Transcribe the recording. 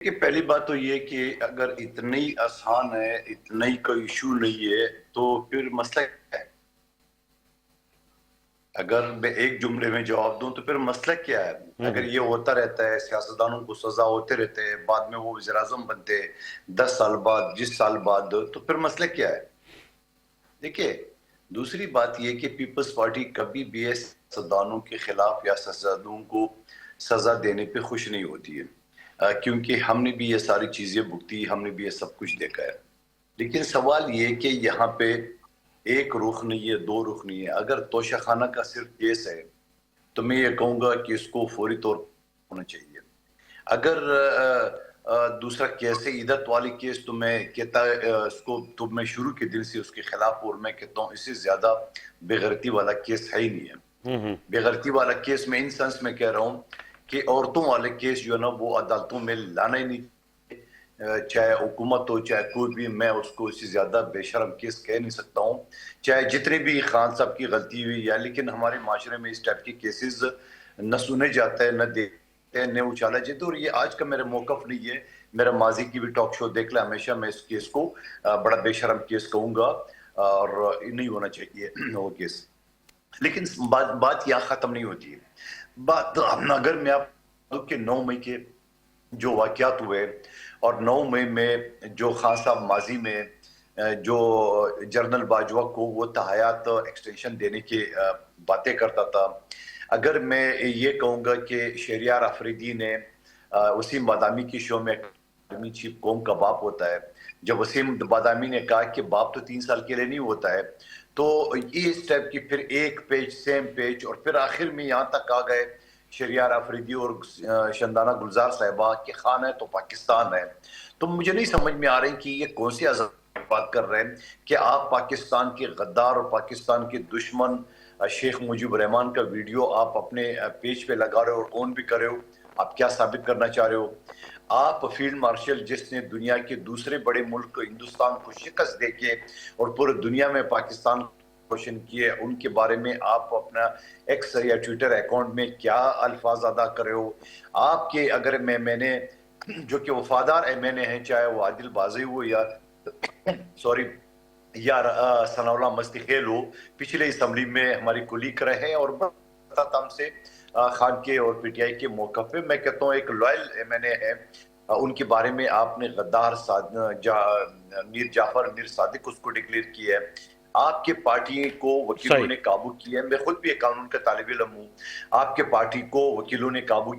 کہ پہلی بات تو یہ کہ اگر اتنی آسان ہے، اتنا ہی کوئی ایشو نہیں ہے تو پھر مسئلہ کیا ہے؟ اگر میں ایک جملے میں جواب دوں تو پھر مسئلہ کیا ہے؟ اگر یہ ہوتا رہتا ہے، سیاستدانوں کو سزا ہوتے رہتے ہیں، بعد میں وہ وزیر اعظم بنتے 10 سال بعد 20 سال بعد، تو پھر مسئلہ کیا ہے؟ دیکھیے، دوسری بات یہ کہ پیپلز پارٹی کبھی بھی سیاستدانوں کے خلاف یا سیاستدانوں کو سزا دینے پہ خوش نہیں ہوتی ہے، کیونکہ ہم نے بھی یہ ساری چیزیں بھگتی، ہم نے بھی یہ سب کچھ دیکھا ہے۔ لیکن سوال یہ کہ یہاں پہ ایک رخ نہیں ہے، دو رخ نہیں ہے۔ اگر توشہ خانہ کا صرف کیس ہے تو میں یہ کہوں گا کہ اس کو فوری طور پر ہونا چاہیے۔ اگر دوسرا کیس ہے عیدت والی کیس، تو میں کہتا اس کو تو میں شروع کے دن سے اس کے خلاف، اور میں کہتا ہوں اس سے زیادہ بے غیرتی والا کیس ہے ہی نہیں ہے۔ بے غیرتی والا کیس میں ان سینس میں کہہ رہا ہوں کہ عورتوں والے کیس جو ہے نا وہ عدالتوں میں لانا ہی نہیں، چاہے حکومت ہو چاہے کوئی بھی، میں اس کو اس سے زیادہ بے شرم کیس کہہ نہیں سکتا ہوں، چاہے جتنے بھی خان صاحب کی غلطی ہوئی یا، لیکن ہمارے معاشرے میں اس ٹائپ کے کیسز نہ سنے جاتا ہے، نہ دیکھتے ہیں، نہ اچھالا جاتا ہے۔ اور یہ آج کا میرا موقف نہیں ہے، میرا ماضی کی بھی ٹاک شو دیکھ لیں، ہمیشہ میں اس کیس کو بڑا بے شرم کیس کہوں گا، اور نہیں ہونا چاہیے وہ کیس۔ لیکن بات یہاں ختم نہیں ہوتی ہے۔ بات اگر میں آپ کو کہ 9 مئی کے جو واقعات ہوئے، اور 9 مئی میں جو خان صاحب ماضی میں جو جنرل باجوہ کو وہ تحایات ایکسٹینشن دینے کی باتیں کرتا تھا، اگر میں یہ کہوں گا کہ شہریار آفریدی نے وسیم بادامی کی شو میں آرمی چیف قوم کا باپ ہوتا ہے، جب وسیم بادامی نے کہا کہ باپ تو 3 سال کے لیے نہیں ہوتا ہے، تو یہ اس ٹائپ کی پھر ایک پیج سیم پیج، اور پھر آخر میں یہاں تک آ گئے شہریار آفریدی اور شندانہ گلزار صاحبہ کہ خان ہے تو پاکستان ہے۔ تو مجھے نہیں سمجھ میں آ رہی کہ یہ کون سی بات کر رہے ہیں کہ آپ پاکستان کے غدار اور پاکستان کے دشمن شیخ مجیب الرحمان کا ویڈیو آپ اپنے پیج پہ لگا رہے ہو اور اون بھی کر رہے ہو۔ آپ کیا ثابت کرنا چاہ رہے ہو؟ آپ فیلڈ مارشل جس نے دنیا کے دوسرے بڑے ملک ہندوستان کو شکست دے کے اور پورے دنیا میں پاکستان کوشن کیے، ان کے بارے میں آپ اپنا ایکس یا ٹویٹر اکاؤنٹ میں کیا الفاظ ادا کر رہے ہو؟ آپ کے اگر میں نے جو کہ وفادار ایم این اے ہیں، چاہے وہ عادل بازی ہو یا سوری یا ثناء اللہ مستخیل ہو، پچھلے اسمبلی میں ہماری کولیگ رہے اور بتا تھا ہم سے خان کے اور پی ٹی آئی کے موقع پہ، میں کہتا ہوں ایک لائل ایم این اے ہے، ان کے بارے میں آپ نے غدار میر جعفر میر صادق اس کو ڈکلیئر کیا ہے۔ آپ کے پارٹی کو وکیلوں نے قابو کیا ہے، میں خود بھی ایک قانون کا طالب علم ہوں، آپ کے پارٹی کو وکیلوں نے قابو